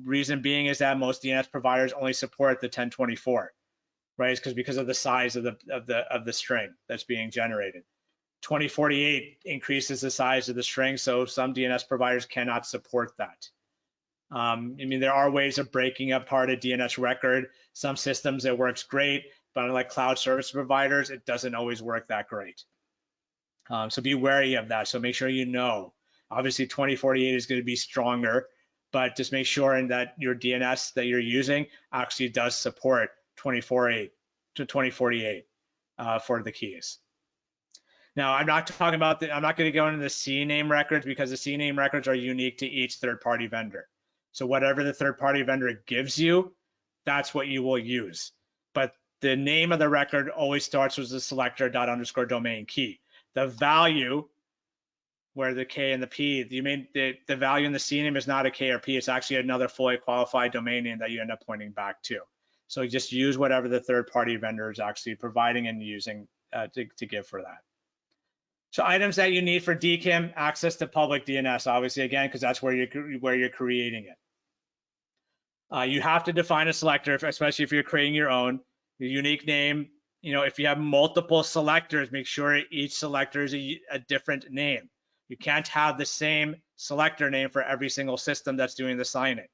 Speaker 1: Reason being is that most DNS providers only support the 1024, right? It's because of the size of the string that's being generated. 2048 increases the size of the string, so some DNS providers cannot support that. I mean, there are ways of breaking apart a DNS record. Some systems it works great, but unlike cloud service providers, it doesn't always work that great. So be wary of that. So make sure you know. Obviously, 2048 is going to be stronger, but just make sure that your DNS that you're using actually does support 2048 to 2048 for the keys. Now, I'm not talking about I'm not going to go into the CNAME records, because the CNAME records are unique to each third-party vendor. So whatever the third-party vendor gives you, that's what you will use. But the name of the record always starts with the selector _domain key. The value, where the K and the P, the value in the CNAME is not a K or P, it's actually another fully qualified domain name that you end up pointing back to. So just use whatever the third-party vendor is actually providing and using to give for that. So items that you need for DKIM: access to public DNS, obviously, again, because that's where you're creating it. You have to define a selector, especially if you're creating your own. Your unique name. If you have multiple selectors, make sure each selector is a different name. You can't have the same selector name for every single system that's doing the signing,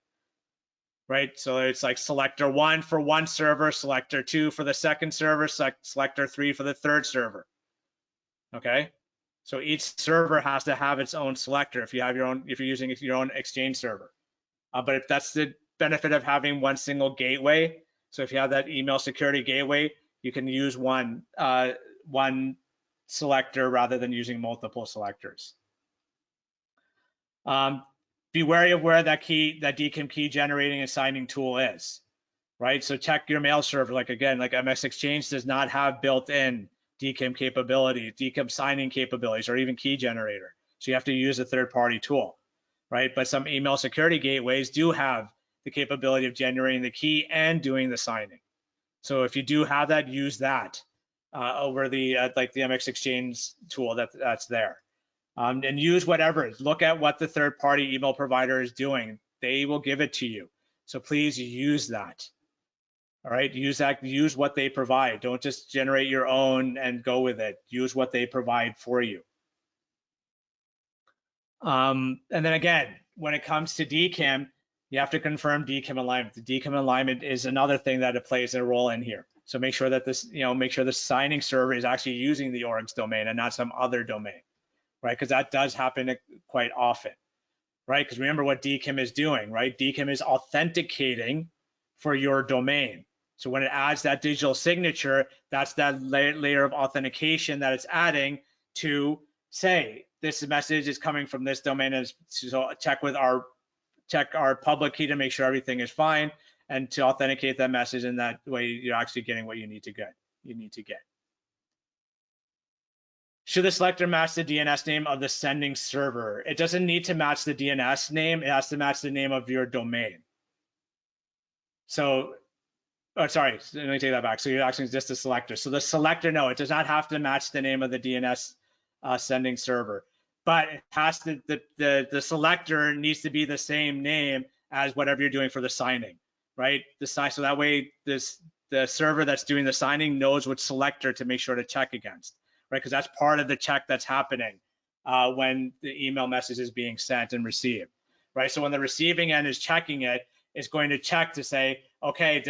Speaker 1: right? So it's like selector 1 for one server, selector 2 for the second server, selector 3 for the third server. Okay, so each server has to have its own selector if you're using your own Exchange server. But if that's the benefit of having one single gateway, so if you have that email security gateway, you can use one selector rather than using multiple selectors. Be wary of where that DKIM key generating and signing tool is, right? So check your mail server. Like MS Exchange does not have built-in DKIM capability, DKIM signing capabilities, or even key generator. So you have to use a third-party tool, right? But some email security gateways do have the capability of generating the key and doing the signing. So if you do have that, use that over the like the MX Exchange tool that's there. And use whatever. Look at what the third-party email provider is doing. They will give it to you. So please use that. All right, use that, use what they provide. Don't just generate your own and go with it. Use what they provide for you. And then again, when it comes to DKIM, you have to confirm DKIM alignment. The DKIM alignment is another thing that it plays a role in here. So make sure that this, make sure the signing server is actually using the orgs domain and not some other domain, right? Because that does happen quite often, right? Because remember what DKIM is doing, right? DKIM is authenticating for your domain. So when it adds that digital signature, that's that layer of authentication that it's adding to say this message is coming from this domain. And so check our public key to make sure everything is fine, and to authenticate that message. And that way you're actually getting what you need to get. Should the selector match the DNS name of the sending server? It doesn't need to match the DNS name. It has to match the name of your domain. So, oh, sorry, let me take that back. So you're asking just the selector. So the selector, no, it does not have to match the name of the DNS sending server, but it has to, the selector needs to be the same name as whatever you're doing for the signing, right? So that way the server that's doing the signing knows which selector to make sure to check against, right? Because that's part of the check that's happening when the email message is being sent and received, right? So when the receiving end is checking it, it's going to check to say, okay,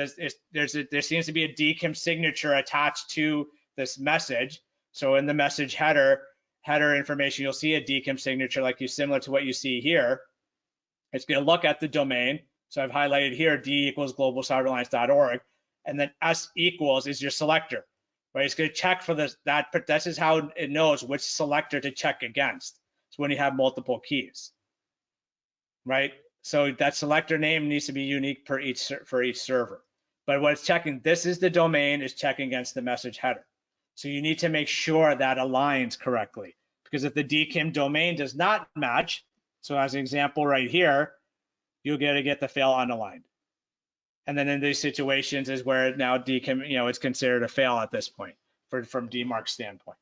Speaker 1: there seems to be a DKIM signature attached to this message. So in the message header information, you'll see a DKIM signature similar to what you see here. It's going to look at the domain. So I've highlighted here D equals globalcyberalliance.org, and then S equals is your selector, right? It's going to check for this. This is how it knows which selector to check against. It's when you have multiple keys, right? So that selector name needs to be unique for each server. But what it's checking, this is the domain, is checking against the message header. So you need to make sure that aligns correctly, because if the DKIM domain does not match, so as an example right here, you'll get the fail unaligned. And then in these situations is where now DKIM, it's considered a fail at this point from DMARC standpoint.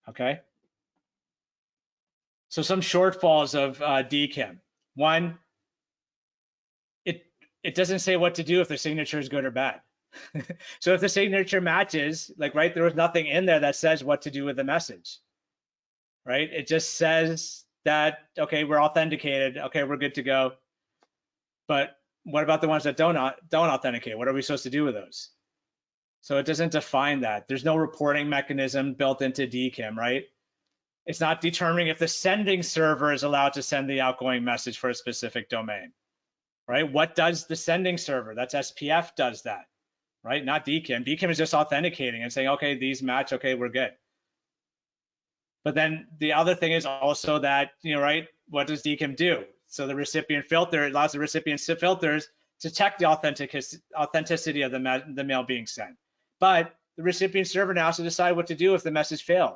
Speaker 1: Okay. So some shortfalls of DKIM. One, it doesn't say what to do if the signature is good or bad. So if the signature matches, right, there was nothing in there that says what to do with the message, right? It just says that, okay, we're authenticated, okay, we're good to go. But what about the ones that don't authenticate? What are we supposed to do with those? So it doesn't define that. There's no reporting mechanism built into DKIM, right? It's not determining if the sending server is allowed to send the outgoing message for a specific domain, right? What does the sending server? That's SPF does that, right? Not DKIM. DKIM is just authenticating and saying, okay, these match, okay, we're good. But then the other thing is also that, right, what does DKIM do? So the recipient filter, it allows the recipient filters to check the authenticity of the mail being sent. But the recipient server now has to decide what to do if the message failed,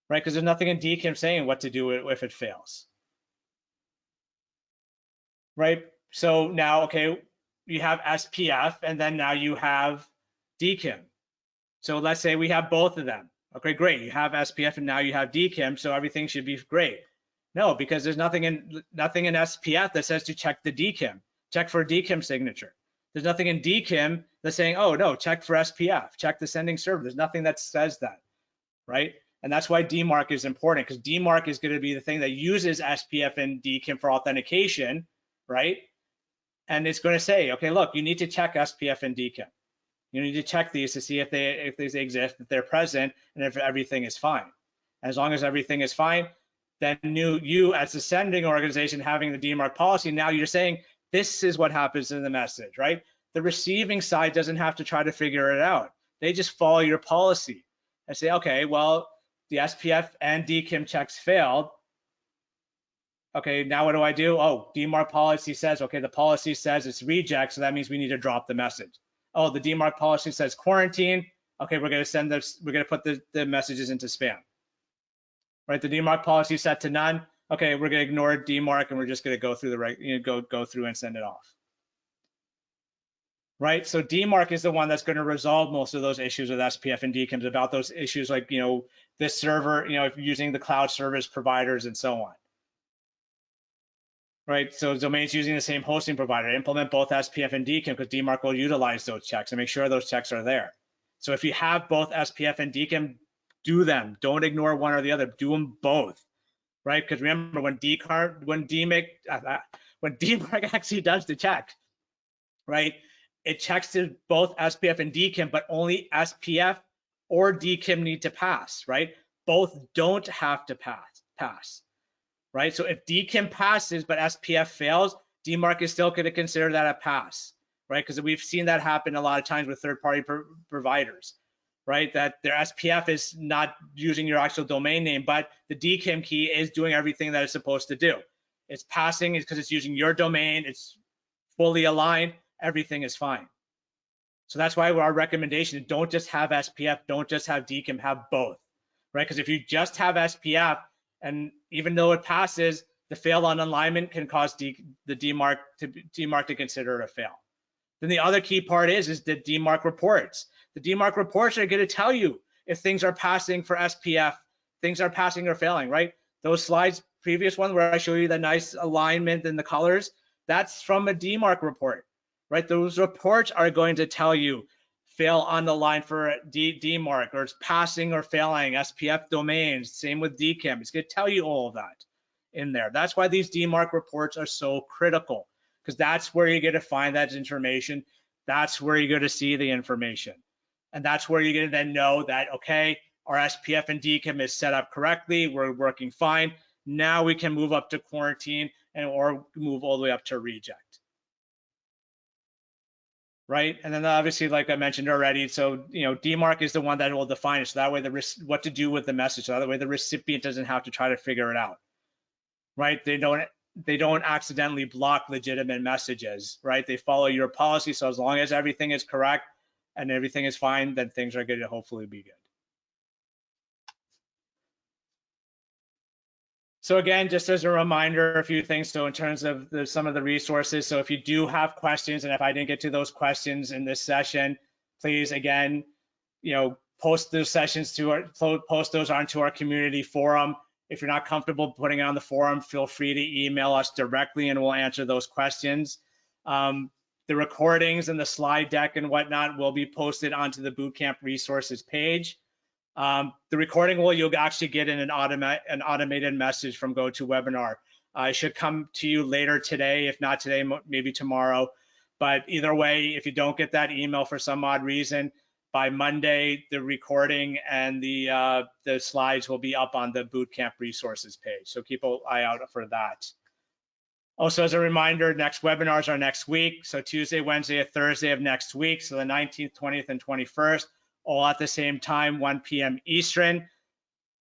Speaker 1: right? Because there's nothing in DKIM saying what to do if it fails, right? So now, okay, you have SPF, and then now you have DKIM. So let's say we have both of them. Okay, great. You have SPF and now you have DKIM, so everything should be great. No, because there's nothing in SPF that says to check the DKIM, check for a DKIM signature. There's nothing in DKIM that's saying, oh no, check for SPF, check the sending server. There's nothing that says that, right? And that's why DMARC is important, because DMARC is going to be the thing that uses SPF and DKIM for authentication, right? And it's going to say, okay, look, you need to check SPF and DKIM. You need to check these to see if they exist, if they're present, and if everything is fine. As long as everything is fine, then you as the sending organization having the DMARC policy, now you're saying this is what happens in the message, right? The receiving side doesn't have to try to figure it out. They just follow your policy and say, okay, well, the SPF and DKIM checks failed. Okay, now what do I do? Oh, DMARC policy says, okay, the policy says it's reject, so that means we need to drop the message. Oh, the DMARC policy says quarantine. Okay, we're going to send this, we're going to put the messages into spam. Right, the DMARC policy is set to none. Okay, we're going to ignore DMARC and we're just going to go through the go through and send it off. Right, so DMARC is the one that's going to resolve most of those issues with SPF and DKIMs, about those issues like, this server, if you're using the cloud service providers and so on. right? So domains using the same hosting provider, implement both SPF and DKIM because DMARC will utilize those checks and make sure those checks are there. So if you have both SPF and DKIM, do them. Don't ignore one or the other. Do them both, right? Because remember, when DMARC actually does the check, right? It checks to both SPF and DKIM, but only SPF or DKIM need to pass, right? Both don't have to pass, right? So if DKIM passes but SPF fails, DMARC is still going to consider that a pass, right? Because we've seen that happen a lot of times with third-party providers, right? That their SPF is not using your actual domain name, but the DKIM key is doing everything that it's supposed to do. It's passing because it's using your domain, it's fully aligned, everything is fine. So that's why our recommendation is don't just have SPF, don't just have DKIM, have both, right? Because if you just have SPF, and even though it passes, the fail on alignment can cause the DMARC to consider it a fail. Then the other key part is the DMARC reports. The DMARC reports are going to tell you if things are passing for SPF, things are passing or failing, right? Those slides, previous one where I show you the nice alignment and the colors, that's from a DMARC report, right? Those reports are going to tell you fail on the line for DMARC, or it's passing or failing SPF domains, same with DKIM. It's going to tell you all of that in there. That's why these DMARC reports are so critical, because that's where you're going to find that information. That's where you're going to see the information. And that's where you're going to then know that, okay, our SPF and DKIM is set up correctly. We're working fine. Now we can move up to quarantine or move all the way up to reject. Right, and then obviously, like I mentioned already, so DMARC is the one that will define it. So that way, what to do with the message. So that way, the recipient doesn't have to try to figure it out. Right? They don't accidentally block legitimate messages. Right? They follow your policy. So as long as everything is correct and everything is fine, then things are going to hopefully be good. So again, just as a reminder, a few things. So in terms of some of the resources, so if you do have questions, and if I didn't get to those questions in this session, please again, post those sessions post those onto our community forum. If you're not comfortable putting it on the forum, feel free to email us directly, and we'll answer those questions. The recordings and the slide deck and whatnot will be posted onto the Bootcamp resources page. The recording you'll actually get in an automated message from GoToWebinar. It should come to you later today, if not today, maybe tomorrow. But either way, if you don't get that email for some odd reason, by Monday, the recording and the slides will be up on the Bootcamp resources page. So keep an eye out for that. Also, as a reminder, next webinars are next week. So Tuesday, Wednesday, and Thursday of next week. So the 19th, 20th, and 21st. All at the same time, 1 p.m. Eastern.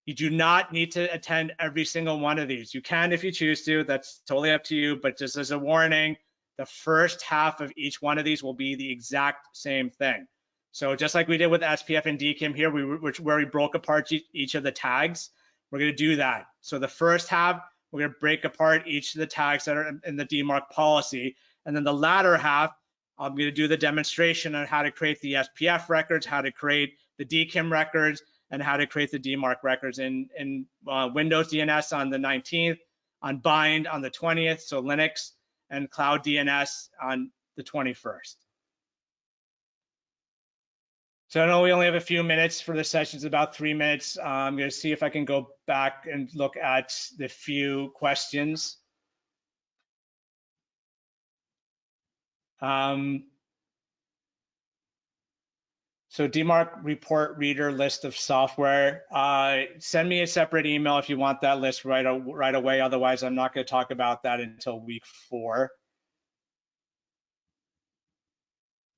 Speaker 1: You do not need to attend every single one of these. You can if you choose to, that's totally up to you, but just as a warning, the first half of each one of these will be the exact same thing. So just like we did with SPF and DKIM here, where we broke apart each of the tags, we're gonna do that. So the first half, we're gonna break apart each of the tags that are in the DMARC policy, and then the latter half, I'm going to do the demonstration on how to create the SPF records, how to create the DKIM records, and how to create the DMARC records in Windows DNS on the 19th, on Bind on the 20th, so Linux, and Cloud DNS on the 21st. So I know we only have a few minutes for the session, it's about 3 minutes. I'm going to see if I can go back and look at the few questions. So DMARC report reader list of software. Send me a separate email if you want that list right away. Otherwise, I'm not going to talk about that until week 4.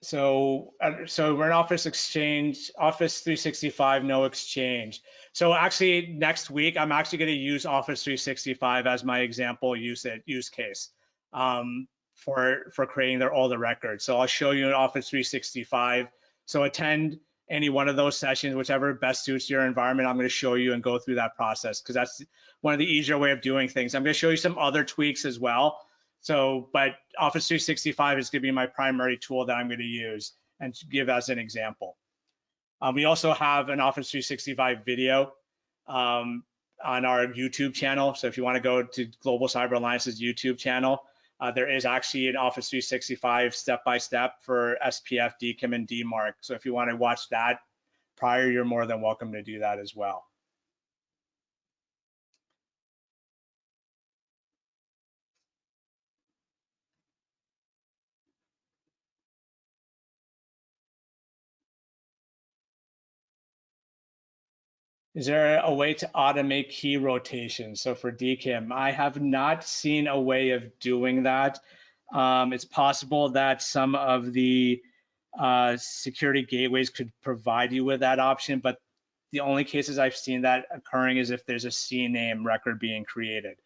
Speaker 1: So we're in Office Exchange, Office 365, no Exchange. So actually next week, I'm actually going to use Office 365 as my example use case for creating all the records. So I'll show you in Office 365. So attend any one of those sessions, whichever best suits your environment. I'm going to show you and go through that process because that's one of the easier way of doing things. I'm going to show you some other tweaks as well. So, but Office 365 is going to be my primary tool that I'm going to use and give as an example. We also have an Office 365 video on our YouTube channel. So if you want to go to Global Cyber Alliance's YouTube channel, there is actually an Office 365 step-by-step for SPF, DKIM, and DMARC. So if you want to watch that prior, you're more than welcome to do that as well. Is there a way to automate key rotation? So for DKIM, I have not seen a way of doing that. It's possible that some of the security gateways could provide you with that option, but the only cases I've seen that occurring is if there's a CNAME record being created.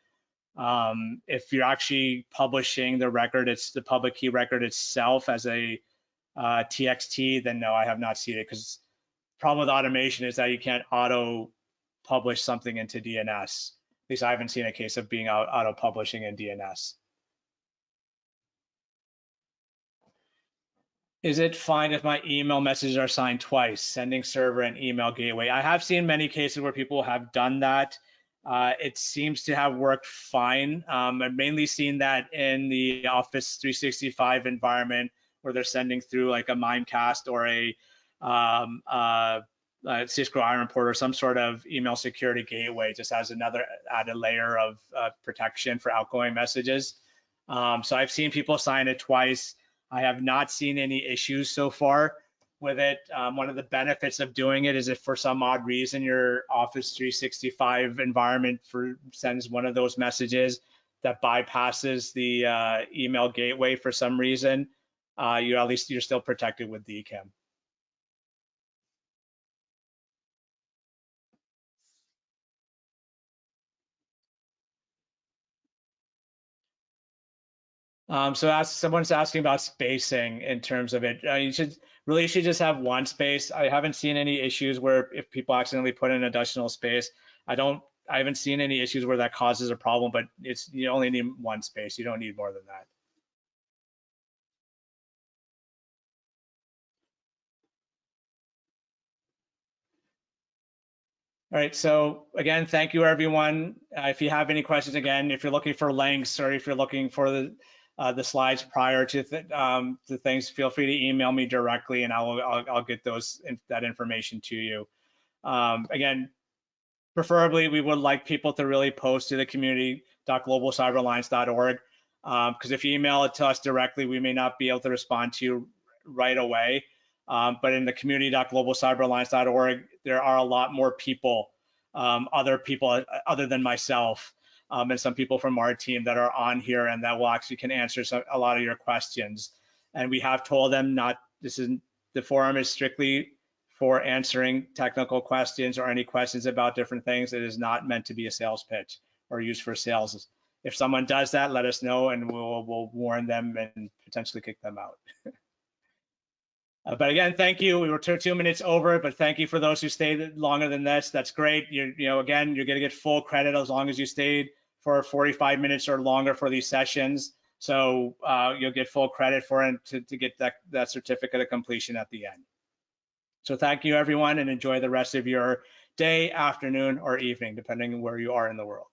Speaker 1: If you're actually publishing the record, it's the public key record itself as a TXT, then no, I have not seen it, because the problem with automation is that you can't auto publish something into DNS. At least I haven't seen a case of being auto publishing in DNS. Is it fine if my email messages are signed twice, sending server and email gateway? I have seen many cases where people have done that. It seems to have worked fine. I've mainly seen that in the Office 365 environment where they're sending through like a Mimecast or a Cisco Ironport or some sort of email security gateway, just as another added layer of protection for outgoing messages. So I've seen people sign it twice. I have not seen any issues so far with it. One of the benefits of doing it is if for some odd reason your Office 365 environment sends one of those messages that bypasses the email gateway for some reason, you're still protected with DKIM. So someone's asking about spacing in terms of it. You should just have one space. I haven't seen any issues where if people accidentally put in additional space, I haven't seen any issues where that causes a problem, but you only need one space. You don't need more than that. All right, so again, thank you everyone. If you have any questions, again, if you're looking for links or if you're looking for the slides prior to the things, feel free to email me directly and I'll get that information to you. Again, preferably we would like people to really post to the community.globalcyberalliance.org, because if you email it to us directly, we may not be able to respond to you right away. But in the community.globalcyberalliance.org, there are a lot more people, other people other than myself, and some people from our team that are on here and that will actually can answer a lot of your questions. And we have told them the forum is strictly for answering technical questions or any questions about different things. It is not meant to be a sales pitch or used for sales. If someone does that, let us know and we'll warn them and potentially kick them out. But again, thank you. We were 2 minutes over, but thank you for those who stayed longer than this. That's great. Again, you're going to get full credit as long as you stayed for 45 minutes or longer for these sessions. So you'll get full credit for it to get that certificate of completion at the end. So thank you, everyone, and enjoy the rest of your day, afternoon, or evening, depending on where you are in the world.